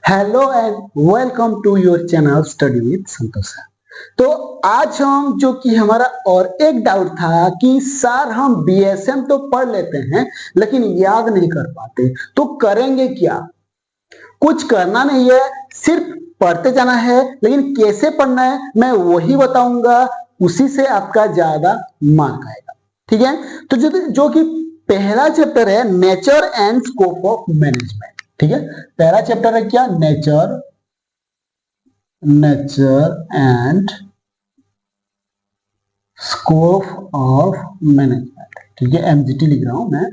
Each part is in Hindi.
Hello and welcome to your channel study with Santosh. तो आज हम जो कि हमारा और एक डाउट था कि सर हम बीएसएम तो पढ़ लेते हैं लेकिन याद नहीं कर पाते, तो करेंगे क्या? कुछ करना नहीं है, सिर्फ पढ़ते जाना है, लेकिन कैसे पढ़ना है मैं वही बताऊंगा, उसी से आपका ज्यादा मार्क आएगा। ठीक है, तो जो कि पहला चैप्टर है nature and scope of management. ठीक है, पहला चैप्टर है क्या? Nature and scope of management. ठीक है, एमजीटी लिख रहा हूं मैं,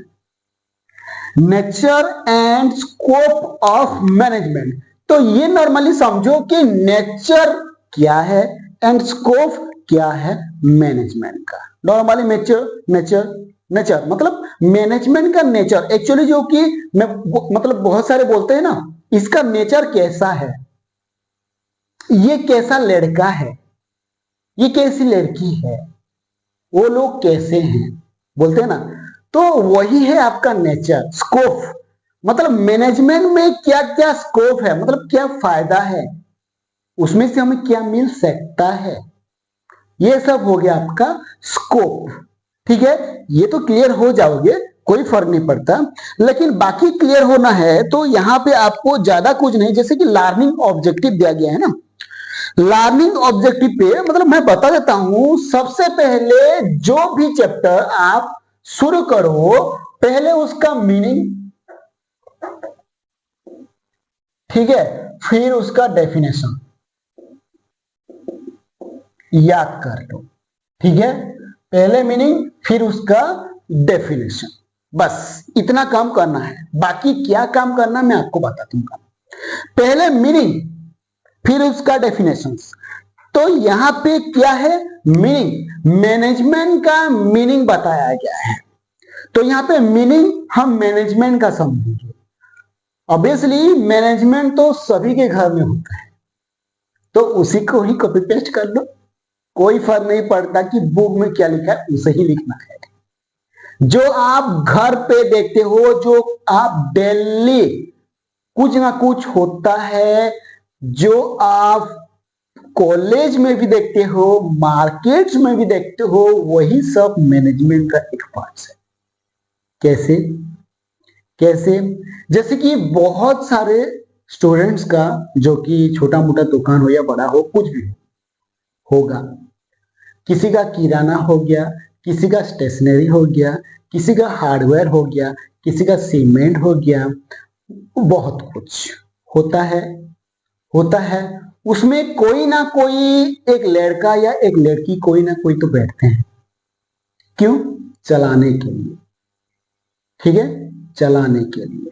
nature and scope of management. तो ये नॉर्मली समझो कि नेचर क्या है एंड स्कोप क्या है मैनेजमेंट का। नॉर्मली नेचर मतलब मैनेजमेंट का नेचर, एक्चुअली जो कि मैं मतलब बहुत सारे बोलते हैं ना, इसका नेचर कैसा है, ये कैसा लड़का है, ये कैसी लड़की है, वो लोग कैसे हैं, बोलते हैं ना, तो वही है आपका नेचर। स्कोप मतलब मैनेजमेंट में क्या क्या स्कोप है, मतलब क्या फायदा है, उसमें से हमें क्या मिल सकता है, ये सब हो गया आपका स्कोप। ठीक है, ये तो क्लियर हो जाओगे, कोई फर्क नहीं पड़ता, लेकिन बाकी क्लियर होना है तो यहाँ पे आपको ज्यादा कुछ नहीं, जैसे कि लर्निंग ऑब्जेक्टिव दिया गया है ना, लर्निंग ऑब्जेक्टिव पे मतलब मैं बता देता हूं। सबसे पहले जो भी चैप्टर आप शुरू करो, पहले उसका मीनिंग, ठीक है, फिर उसका डेफिनेशन याद कर लो। ठीक है, पहले मीनिंग फिर उसका डेफिनेशन, बस इतना काम करना है। बाकी क्या काम करना मैं आपको बता दूंगा। पहले मीनिंग फिर उसका डेफिनेशन। तो यहां पे क्या है? मीनिंग, मैनेजमेंट का मीनिंग बताया गया है। तो यहां पे मीनिंग हम मैनेजमेंट का समझेंगे। ऑब्वियसली मैनेजमेंट तो सभी के घर में होता है, तो उसी को ही कॉपी पेस्ट कर लो, कोई फर्क नहीं पड़ता कि बुक में क्या लिखा है, उसे ही लिखना है। जो आप घर पे देखते हो, जो आप डेली कुछ ना कुछ होता है, जो आप कॉलेज में भी देखते हो, मार्केट्स में भी देखते हो, वही सब मैनेजमेंट का एक पार्ट है। कैसे कैसे? जैसे कि बहुत सारे स्टूडेंट्स का जो कि छोटा मोटा दुकान हो या बड़ा हो, कुछ भी होगा, किसी का किराना हो गया, किसी का स्टेशनरी हो गया, किसी का हार्डवेयर हो गया, किसी का सीमेंट हो गया, बहुत कुछ होता है। उसमें कोई ना कोई एक लड़का या एक लड़की, कोई ना कोई तो बैठते हैं। क्यों? चलाने के लिए। ठीक है, चलाने के लिए।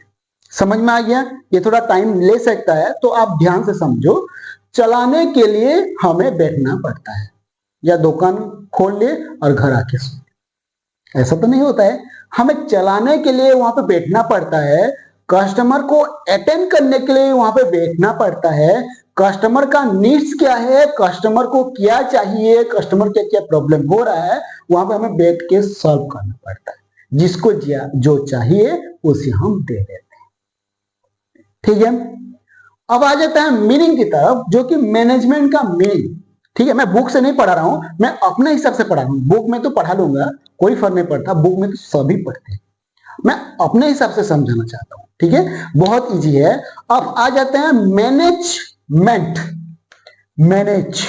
समझ में आ गया? ये थोड़ा टाइम ले सकता है, तो आप ध्यान से समझो। चलाने के लिए हमें बैठना पड़ता है, या दुकान खोल ले और घर आके सो, ऐसा तो नहीं होता है। हमें चलाने के लिए वहां पे बैठना पड़ता है, कस्टमर को अटेंड करने के लिए वहां पे बैठना पड़ता है। कस्टमर का नीड्स क्या है, कस्टमर को क्या चाहिए, कस्टमर क्या क्या प्रॉब्लम हो रहा है, वहां पे हमें बैठ के सॉल्व करना पड़ता है। जिसको जो चाहिए उसे हम दे देते हैं। ठीक है, अब आ जाता है मीनिंग की तरफ, जो कि मैनेजमेंट का मीनिंग। ठीक है, मैं बुक से नहीं पढ़ा रहा हूं, मैं अपने हिसाब से पढ़ा रहा हूं। बुक में तो पढ़ा लूंगा, कोई फर्क नहीं पड़ता, बुक में तो सभी पढ़ते हैं, मैं अपने हिसाब से समझाना चाहता हूं। ठीक है, बहुत इजी है। अब आ जाते हैं मैनेजमेंट। मैनेज,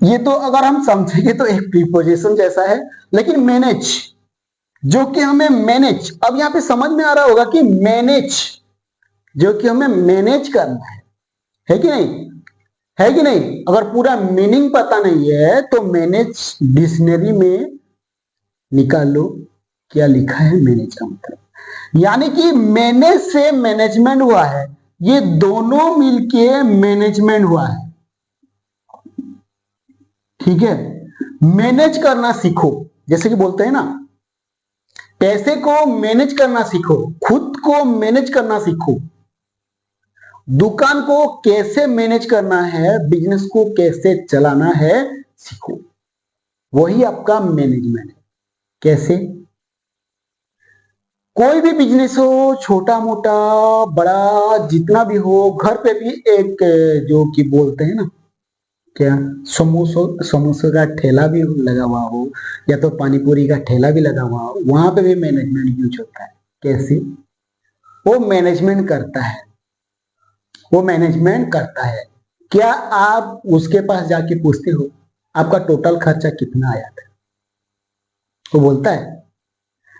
ये तो अगर हम समझेंगे तो एक प्रीपोजिशन जैसा है, लेकिन मैनेज जो कि हमें मैनेज, अब यहां पे समझ में आ रहा होगा कि मैनेज जो कि हमें मैनेज करना है कि नहीं? है कि नहीं? अगर पूरा मीनिंग पता नहीं है तो मैनेज डिक्शनरी में निकाल लो, क्या लिखा है मैनेज का मतलब, यानी कि मैनेज से मैनेजमेंट हुआ है, ये दोनों मिलके मैनेजमेंट हुआ है। ठीक है, मैनेज करना सीखो, जैसे कि बोलते हैं ना, पैसे को मैनेज करना सीखो, खुद को मैनेज करना सीखो, दुकान को कैसे मैनेज करना है, बिजनेस को कैसे चलाना है सीखो, वही आपका मैनेजमेंट है। कैसे? कोई भी बिजनेस हो, छोटा मोटा बड़ा जितना भी हो, घर पे भी एक जो कि बोलते हैं ना क्या, समोसों का ठेला भी लगा हुआ हो, या तो पानी पूरी का ठेला भी लगा हुआ हो, वहां पे भी मैनेजमेंट यूज होता है। कैसे? वो मैनेजमेंट करता है, वो मैनेजमेंट करता है। क्या आप उसके पास जाके पूछते हो आपका टोटल खर्चा कितना आया था? वो बोलता है?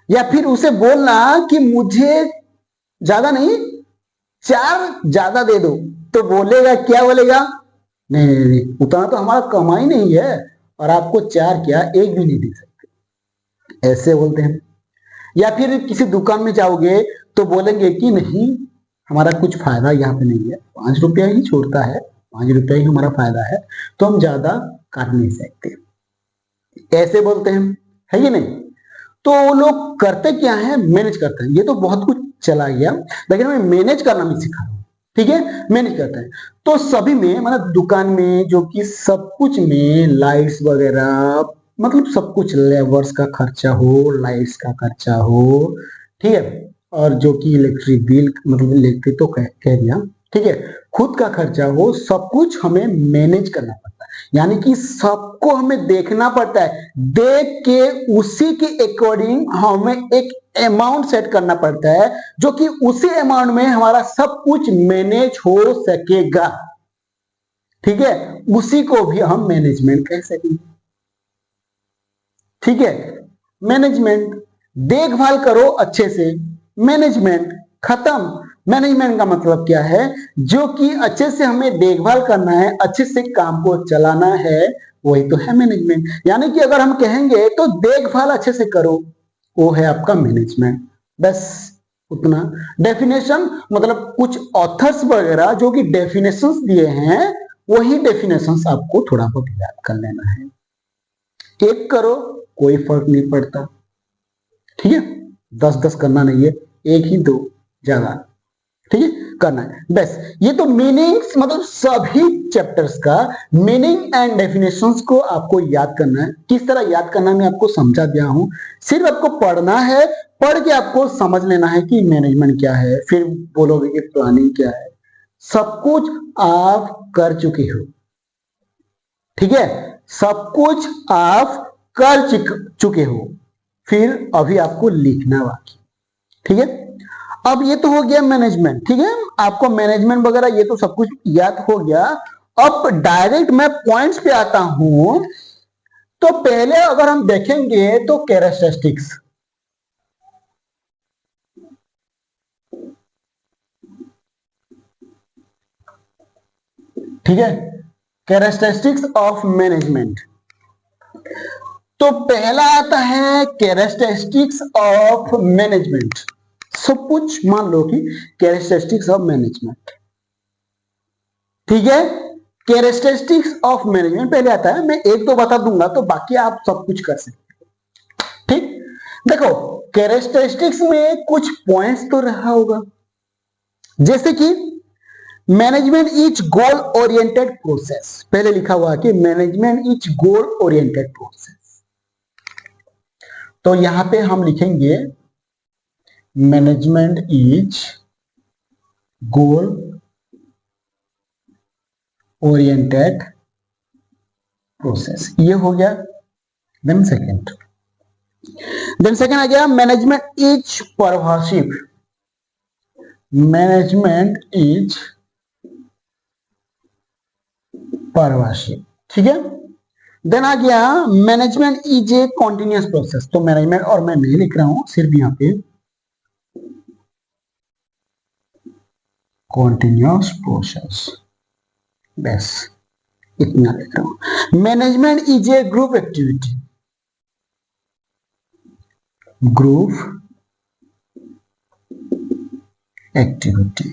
या फिर उसे बोलना कि मुझे ज्यादा नहीं, 4 ज्यादा दे दो, तो बोलेगा, क्या बोलेगा? नहीं नहीं नहीं, उतना तो हमारा कमाई नहीं है, और आपको 4 क्या, एक भी नहीं दे सकते, ऐसे बोलते हैं। या फिर किसी दुकान में जाओगे तो बोलेंगे कि नहीं, हमारा कुछ फायदा यहाँ पे नहीं है, 5 रुपया ही छोड़ता है, 5 रुपया ही हमारा फायदा है, तो हम ज्यादा काट नहीं सकते, ऐसे बोलते हैं, है ये नहीं? तो वो लोग करते क्या है, मैनेज करते हैं। ये तो बहुत कुछ चला गया, लेकिन मैं मैनेज करना भी सिखा रहा हूँ, ठीक है? मैनेज करते हैं। तो सभी में, मतलब दुकान में जो कि सब कुछ में, लाइट्स वगैरह, मतलब सब कुछ, लेबर्स का खर्चा हो, लाइट्स का खर्चा हो, ठीक है, और जो कि इलेक्ट्रिक बिल, मतलब इलेक्ट्रिक तो कह दिया, ठीक है, खुद का खर्चा हो, सब कुछ हमें मैनेज करना पड़ता है। यानी कि सबको हमें देखना पड़ता है, देख के उसी के अकॉर्डिंग हमें एक अमाउंट सेट करना पड़ता है, जो कि उसी अमाउंट में हमारा सब कुछ मैनेज हो सकेगा, ठीक है? उसी को भी हम मैनेजमेंट कह सकेंगे, ठीक है? मैनेजमेंट, देखभाल करो अच्छे से, मैनेजमेंट खत्म। मैनेजमेंट का मतलब क्या है? जो कि अच्छे से हमें देखभाल करना है, अच्छे से काम को चलाना है, वही तो है मैनेजमेंट। यानी कि अगर हम कहेंगे तो देखभाल अच्छे से करो, वो है आपका मैनेजमेंट, बस उतना। डेफिनेशन, मतलब कुछ ऑथर्स वगैरह जो कि डेफिनेशंस दिए हैं, वही डेफिनेशंस आपको थोड़ा बहुत याद कर लेना है। एक करो, कोई फर्क नहीं पड़ता, ठीक है? 10-10 करना नहीं है, एक ही 2 ज्यादा, ठीक है, करना है बस। ये तो मीनिंग्स, मतलब सभी चैप्टर्स का मीनिंग एंड डेफिनेशंस को आपको याद करना है। किस तरह याद करना है मैं आपको समझा दिया हूं, सिर्फ आपको पढ़ना है, पढ़ के आपको समझ लेना है कि मैनेजमेंट क्या है, फिर बोलोगे कि प्लानिंग क्या है। सब कुछ आप कर चुके हो, ठीक है? सब कुछ आप कर चुके हो, फिर अभी आपको लिखना बाकी, ठीक है? अब ये तो हो गया मैनेजमेंट, ठीक है, आपको मैनेजमेंट वगैरह ये तो सब कुछ याद हो गया। अब डायरेक्ट मैं पॉइंट्स पे आता हूं। तो पहले अगर हम देखेंगे तो कैरेक्टरिस्टिक्स, ठीक है, कैरेक्टरिस्टिक्स ऑफ मैनेजमेंट। तो पहला आता है कैरेक्टरिस्टिक्स ऑफ मैनेजमेंट। सब कुछ मान लो कि कैरेक्टरिस्टिक्स ऑफ मैनेजमेंट, ठीक है? कैरेक्टरिस्टिक्स ऑफ मैनेजमेंट पहले आता है, मैं 1-2 बता दूंगा तो बाकी आप सब कुछ कर सकते हो, ठीक? देखो, कैरेक्टरिस्टिक्स में कुछ पॉइंट्स तो रहा होगा, जैसे कि management is goal oriented process. पहले लिखा हुआ कि management is goal oriented process, तो यहां पे हम लिखेंगे management is goal oriented process, ये हो गया। देन सेकंड आ गया मैनेजमेंट इज परवासिव। मैनेजमेंट इज परवासिव, ठीक है? देन आ गया management is a continuous process. तो मैनेजमेंट, और मैं नहीं लिख रहा हूं, सिर्फ यहां पे कॉन्टिन्यूअस प्रोसेस, बस इतना लिख रहा हूं। Management is a group activity, group activity.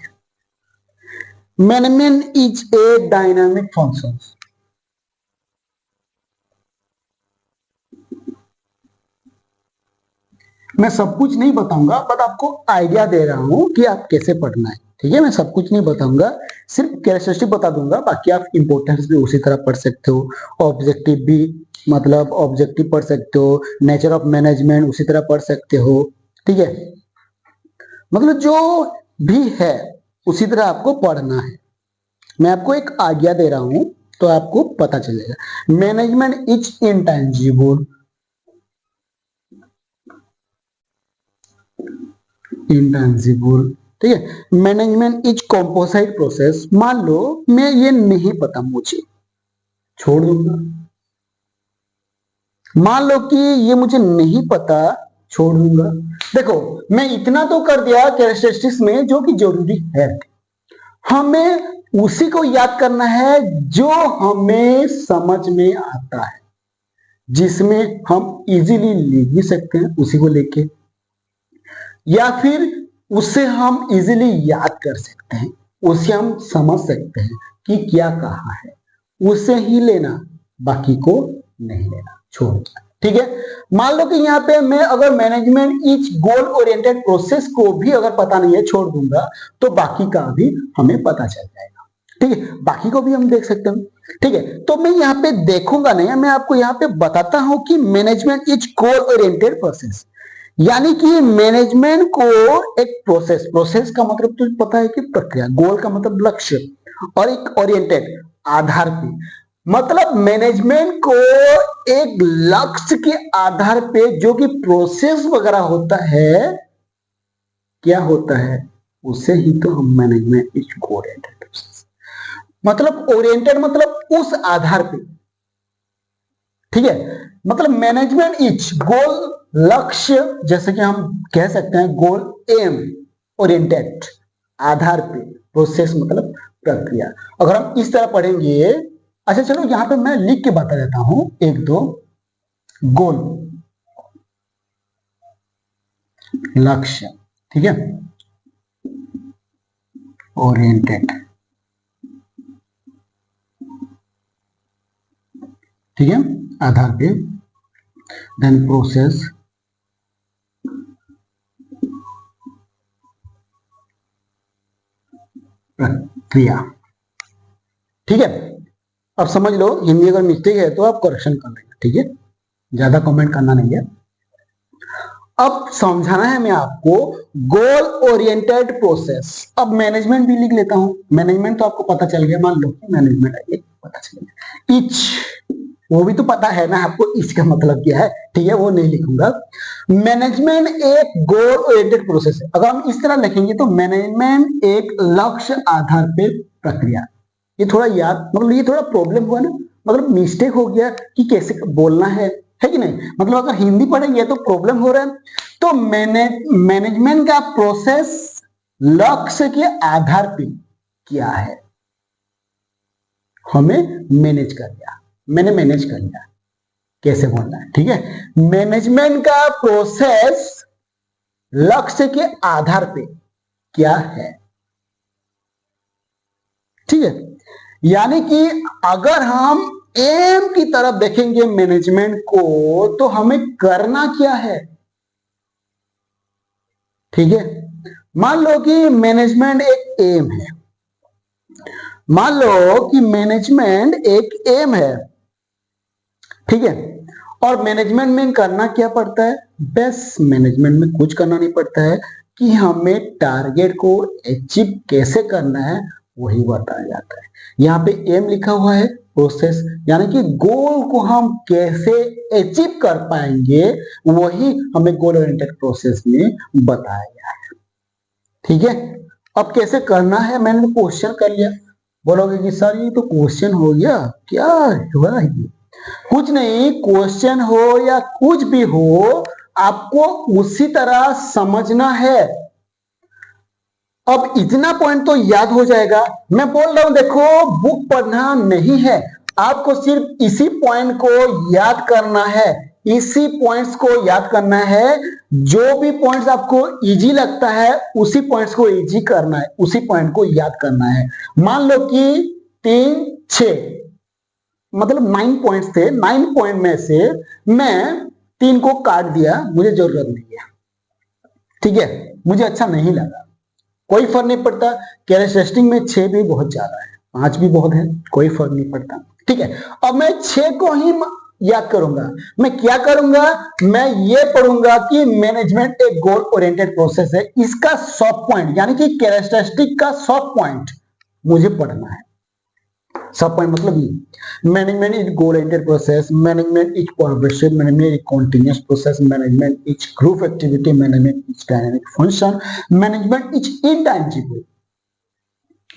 Management is a dynamic function. मैं सब कुछ नहीं बताऊंगा, बट आपको आइडिया दे रहा हूं कि आप कैसे पढ़ना है, ठीक है? मैं सब कुछ नहीं बताऊंगा, सिर्फ कैरेक्टरिस्टिक बता दूंगा, बाकी आप इंपोर्टेंस भी उसी तरह पढ़ सकते हो, ऑब्जेक्टिव भी, मतलब ऑब्जेक्टिव पढ़ सकते हो, नेचर ऑफ मैनेजमेंट उसी तरह पढ़ सकते हो, ठीक है? मतलब जो भी है उसी तरह आपको पढ़ना है। मैं आपको एक आज्ञा दे रहा हूं तो आपको पता चलेगा। मैनेजमेंट इज इंटेंजिबल, इंटेंजिबल, ठीक है। Management is composite process. मान लो मैं ये नहीं पता, मुझे छोड़ दूंगा। मान लो कि ये मुझे नहीं पता, छोड़ दूंगा। देखो मैं इतना तो कर दिया कैरेक्टरिस्टिक्स में जो कि जरूरी है। हमें उसी को याद करना है जो हमें समझ में आता है, जिसमें हम इजीली लिख भी सकते हैं उसी को लेके, या फिर उससे हम इजीली याद कर सकते हैं, उससे हम समझ सकते हैं कि क्या कहा है, उससे ही लेना, बाकी को नहीं लेना, छोड़ दिया। ठीक है। मान लो कि यहाँ पे मैं अगर management is goal oriented process को भी अगर पता नहीं है, छोड़ दूंगा, तो बाकी का भी हमें पता चल जाएगा। ठीक है, बाकी को भी हम देख सकते हैं। ठीक है, तो मैं यहाँ पे देखूंगा नहीं, मैं आपको यहाँ पे बताता हूं कि management is goal oriented process, यानी कि मैनेजमेंट को एक प्रोसेस, प्रोसेस का मतलब तो पता है कि प्रक्रिया, गोल का मतलब लक्ष्य, और एक ओरिएंटेड आधार पे, मतलब मैनेजमेंट को एक लक्ष्य के आधार पे जो कि प्रोसेस वगैरह होता है, क्या होता है, उसे ही तो हम मैनेजमेंट इज ओरिएंटेड प्रोसेस, मतलब ओरिएंटेड मतलब उस आधार पे। ठीक है, मतलब मैनेजमेंट इज गोल, लक्ष्य, जैसे कि हम कह सकते हैं गोल एम ओरिएंटेड आधार पे, प्रोसेस मतलब प्रक्रिया। अगर हम इस तरह पढ़ेंगे, अच्छा चलो यहां पे मैं लिख के बता देता हूं एक दो, गोल, लक्ष्य, ठीक है, ओरिएंटेड, ठीक है, आधार पे, देन प्रोसेस, प्रक्रिया। ठीक है, अब समझ लो, हिंदी अगर मिस्टेक है तो आप करेक्शन कर लेंगे। ठीक है, ज्यादा कमेंट करना नहीं है। अब समझाना है मैं आपको गोल ओरिएंटेड प्रोसेस। अब मैनेजमेंट भी लिख लेता हूं, मैनेजमेंट तो आपको पता चल गया, मान लो कि मैनेजमेंट है, पता चल गया। इच, वो भी तो पता है ना आपको इच का मतलब क्या है, ठीक है, वो नहीं लिखूंगा। मैनेजमेंट एक गोल ओरिएंटेड प्रोसेस है। अगर हम इस तरह लिखेंगे तो मैनेजमेंट एक लक्ष्य आधार पे प्रक्रिया। ये थोड़ा याद, मतलब ये थोड़ा प्रॉब्लम हुआ ना, मतलब मिस्टेक हो गया कि कैसे बोलना है कि नहीं, मतलब अगर हिंदी पढ़ेंगे तो प्रॉब्लम हो रहा है। तो मैनेजमेंट का प्रोसेस लक्ष्य के आधार पे क्या है, हमें मैनेज कर लिया, मैंने मैनेज कर लिया, कैसे बोलना है। ठीक है, मैनेजमेंट का प्रोसेस लक्ष्य के आधार पे क्या है। ठीक है, यानी कि अगर हम एम की तरफ देखेंगे मैनेजमेंट को, तो हमें करना क्या है। ठीक है, मान लो कि मैनेजमेंट एक एम है, मान लो कि मैनेजमेंट एक एम है, ठीक है, और मैनेजमेंट में करना क्या पड़ता है, बस मैनेजमेंट में कुछ करना नहीं पड़ता है कि हमें टारगेट को अचीव कैसे करना है वही बताया जाता है। यहाँ पे एम लिखा हुआ है, प्रोसेस, यानी कि गोल को हम कैसे अचीव कर पाएंगे वही हमें गोल ओरिएंटेड प्रोसेस में बताया गया है। ठीक है, अब कैसे करना है, मैंने क्वेश्चन कर लिया। बोलोगे कि सर ये तो क्वेश्चन हो गया, क्या हुआ ये, कुछ नहीं, क्वेश्चन हो या कुछ भी हो, आपको उसी तरह समझना है। अब इतना पॉइंट तो याद हो जाएगा। मैं बोल रहा हूं देखो, बुक पढ़ना नहीं है, आपको सिर्फ इसी पॉइंट को याद करना है, इसी पॉइंट्स को याद करना है। जो भी पॉइंट्स आपको इजी लगता है उसी पॉइंट्स को इजी करना है, उसी पॉइंट को याद करना है। मान लो कि 3, 6 मतलब 9 पॉइंट्स थे, 9 पॉइंट में से मैं 3 को काट दिया, मुझे जरूरत नहीं है। ठीक है, मुझे अच्छा नहीं लगा, कोई फर्क नहीं पड़ता। कैरेक्टरिस्टिक में 6 भी बहुत ज्यादा है, 5 भी बहुत है, कोई फर्क नहीं पड़ता। ठीक है, अब मैं 6 को ही याद करूंगा। मैं क्या करूंगा, मैं ये पढ़ूंगा कि मैनेजमेंट एक गोल ओरिएंटेड प्रोसेस है। इसका सब पॉइंट यानी कि कैरेक्टरिस्टिक का सब पॉइंट मुझे पढ़ना है। सब पॉइंट मतलब ये, management is goal oriented process, management is progressive, management is continuous process, management is group activity, management is dynamic function, management is intangible.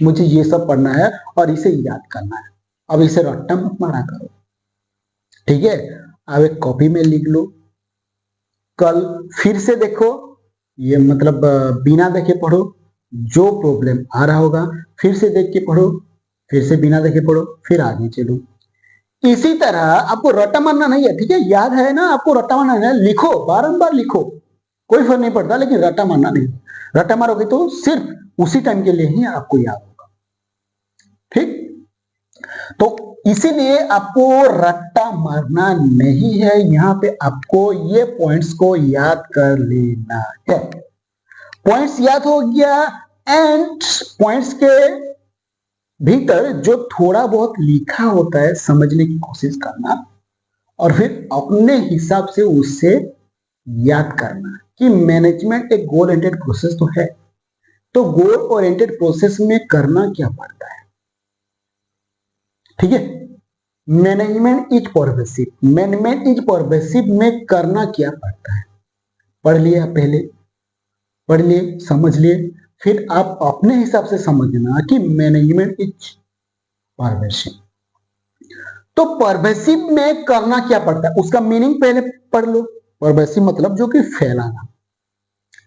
मुझे ये सब पढ़ना है और इसे याद करना है। अब इसे रट्टा मत मारा करो, ठीक है। अब एक कॉपी में लिख लो, कल फिर से देखो, ये मतलब बिना देखे पढ़ो, जो प्रॉब्लम आ रहा होगा फिर से देख के पढ़ो, फिर से बिना देखे पढ़ो, फिर आगे चलो। इसी तरह आपको रट्टा मारना नहीं है, ठीक है, याद है ना, आपको रट्टा मारना है, लिखो, बारंबार लिखो, कोई फर्क नहीं पड़ता, लेकिन रट्टा मारना नहीं। रट्टा मारोगे तो सिर्फ उसी टाइम के लिए ही आपको याद होगा, ठीक। तो इसीलिए आपको रट्टा मारना नहीं है, यहां पे आपको ये पॉइंट्स को याद कर लेना है। पॉइंट्स याद हो गया, एंड पॉइंट्स के भीतर जो थोड़ा बहुत लिखा होता है समझने की कोशिश करना और फिर अपने हिसाब से उससे याद करना कि मैनेजमेंट एक गोल ओरिएंटेड प्रोसेस तो है, तो गोल ओरिएंटेड प्रोसेस में करना क्या पड़ता है, ठीक है। Management is pervasive, management is pervasive में करना क्या पड़ता है, पढ़ लिया, पहले पढ़ लिए, समझ लिए, फिर आप अपने हिसाब से समझना कि मैनेजमेंट इज परवेसिव। तो परवेसिव में करना क्या पड़ता है उसका मीनिंग पहले पढ़ लो। परवेसिव मतलब जो कि फैलाना,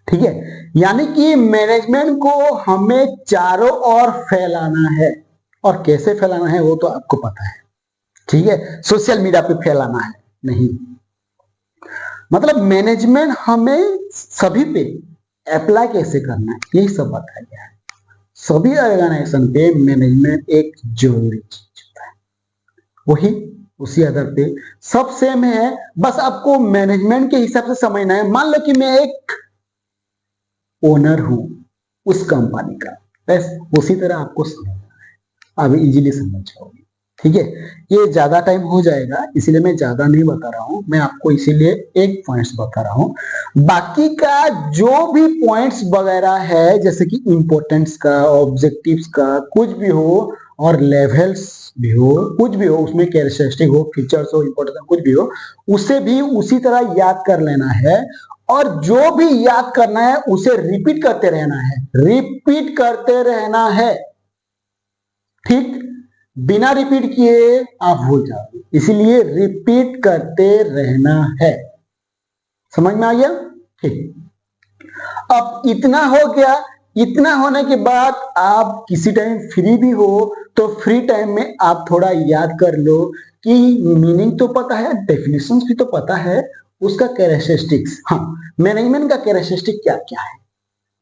ठीक है, यानी कि मैनेजमेंट को हमें चारों ओर फैलाना है, और कैसे फैलाना है वो तो आपको पता है, ठीक है। सोशल मीडिया पे फैलाना है नहीं, मतलब मैनेजमेंट हमें सभी पे अप्लाई कैसे करना है यही सब बताया गया है। सभी ऑर्गेनाइजेशन पे मैनेजमेंट एक जरूरी चीज होता है, वही उसी आधार पे सब सेम है, बस आपको मैनेजमेंट के हिसाब से समझना है। मान लो कि मैं एक ओनर हूं उस कंपनी का, बस उसी तरह आपको समझना है, आप इजीली समझ जाओगे, ठीक है। ये ज्यादा टाइम हो जाएगा इसलिए मैं ज्यादा नहीं बता रहा हूं, मैं आपको इसीलिए एक पॉइंट्स बता रहा हूं। बाकी का जो भी पॉइंट्स वगैरह है जैसे कि इंपॉर्टेंस का, ऑब्जेक्टिव्स का, कुछ भी हो, और लेवल्स भी हो, कुछ भी हो, उसमें कैरेक्टरिस्टिक हो, फीचर्स हो, इंपॉर्टेंस कुछ भी हो, उसे भी उसी तरह याद कर लेना है। और जो भी याद करना है उसे रिपीट करते रहना है, रिपीट करते रहना है, ठीक। बिना रिपीट किए आप भूल जाओगे, इसीलिए रिपीट करते रहना है। समझ में आ गया, ठीक। अब इतना हो गया, इतना होने के बाद आप किसी टाइम फ्री भी हो तो फ्री टाइम में आप थोड़ा याद कर लो कि मीनिंग तो पता है, डेफिनेशंस भी तो पता है, उसका कैरेक्टरिस्टिक्स, हाँ, मैनेजमेंट का कैरेक्टरिस्टिक क्या क्या है।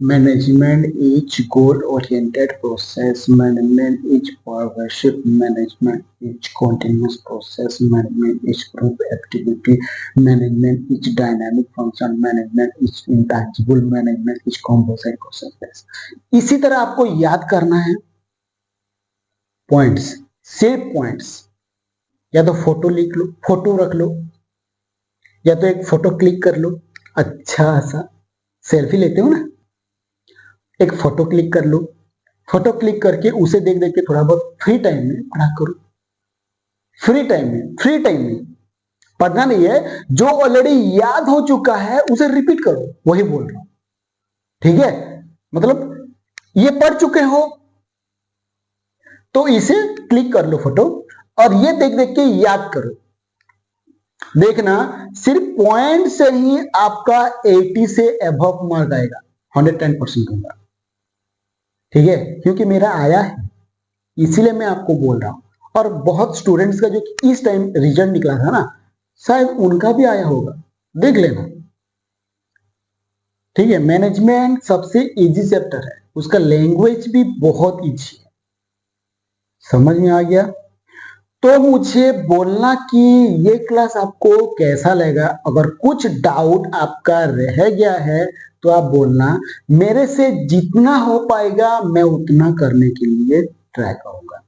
Management is goal oriented process, management is pervasive, management is continuous process, management is group activity, management is dynamic function, management is intangible, management is composite process. इसी तरह आपको याद करना है पॉइंट्स, सिर्फ पॉइंट्स। या तो फोटो लिख लो, फोटो रख लो, या तो एक फोटो क्लिक कर लो, अच्छा सा सेल्फी लेते हो ना, एक फोटो क्लिक कर लो, फोटो क्लिक करके उसे देख देख के थोड़ा बहुत फ्री टाइम में पढ़ा करो। फ्री टाइम में, फ्री टाइम में पढ़ना नहीं है, जो ऑलरेडी याद हो चुका है उसे रिपीट करो, वही बोल रहा हूं, ठीक है। मतलब ये पढ़ चुके हो तो इसे क्लिक कर लो फोटो, और ये देख देख के याद करो। देखना सिर्फ पॉइंट से ही आपका 80 से अबव मार्क आएगा, 110% दूंगा, ठीक है, क्योंकि मेरा आया है इसीलिए मैं आपको बोल रहा हूं। और बहुत स्टूडेंट्स का जो इस टाइम रिजल्ट निकला था ना, शायद उनका भी आया होगा, देख लेना, ठीक है। मैनेजमेंट सबसे इजी चैप्टर है, उसका लैंग्वेज भी बहुत इजी है, समझ में आ गया। तो मुझे बोलना कि ये क्लास आपको कैसा लगा। अगर कुछ डाउट आपका रह गया है तो आप बोलना, मेरे से जितना हो पाएगा मैं उतना करने के लिए ट्राई करूंगा,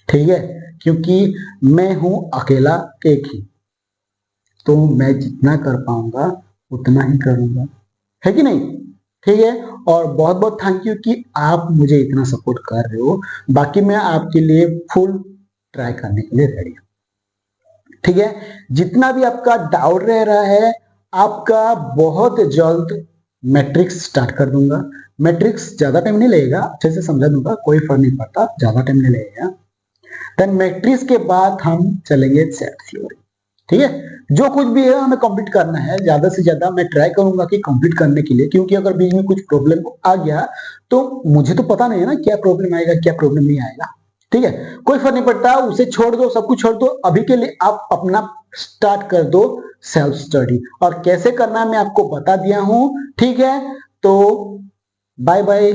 ठीक है, क्योंकि मैं हूं अकेला एक ही, तो मैं जितना कर पाऊंगा उतना ही करूंगा, है कि नहीं? ठीक है, और बहुत बहुत थैंक यू कि आप मुझे इतना सपोर्ट कर रहे हो। बाकी मैं आपके लिए फुल ट्राई करने के लिए रेडी हूं। ठीक है, जितना भी आपका डाउट रह रहा है, आपका बहुत जल्द मैट्रिक्स स्टार्ट कर दूंगा। मैट्रिक्स ज्यादा टाइम नहीं लगेगा, अच्छे से समझा दूंगा, कोई फर्क नहीं पड़ता, ज्यादा टाइम नहीं लगेगा। देन मैट्रिक्स के बाद हम चलेंगे सेट थ्योरी। ठीक है, जो कुछ भी है हमें कंप्लीट करना है, ज्यादा से ज्यादा मैं ट्राई करूंगा कि कंप्लीट करने के लिए, क्योंकि अगर बीच में कुछ प्रॉब्लम आ गया तो मुझे तो पता नहीं है ना क्या प्रॉब्लम आएगा क्या प्रॉब्लम नहीं आएगा। ठीक है, कोई फर्क नहीं पड़ता, उसे छोड़ दो, सब कुछ छोड़ दो। अभी के लिए आप अपना स्टार्ट कर दो सेल्फ स्टडी, और कैसे करना है मैं आपको बता दिया हूं। ठीक है, तो बाय बाय।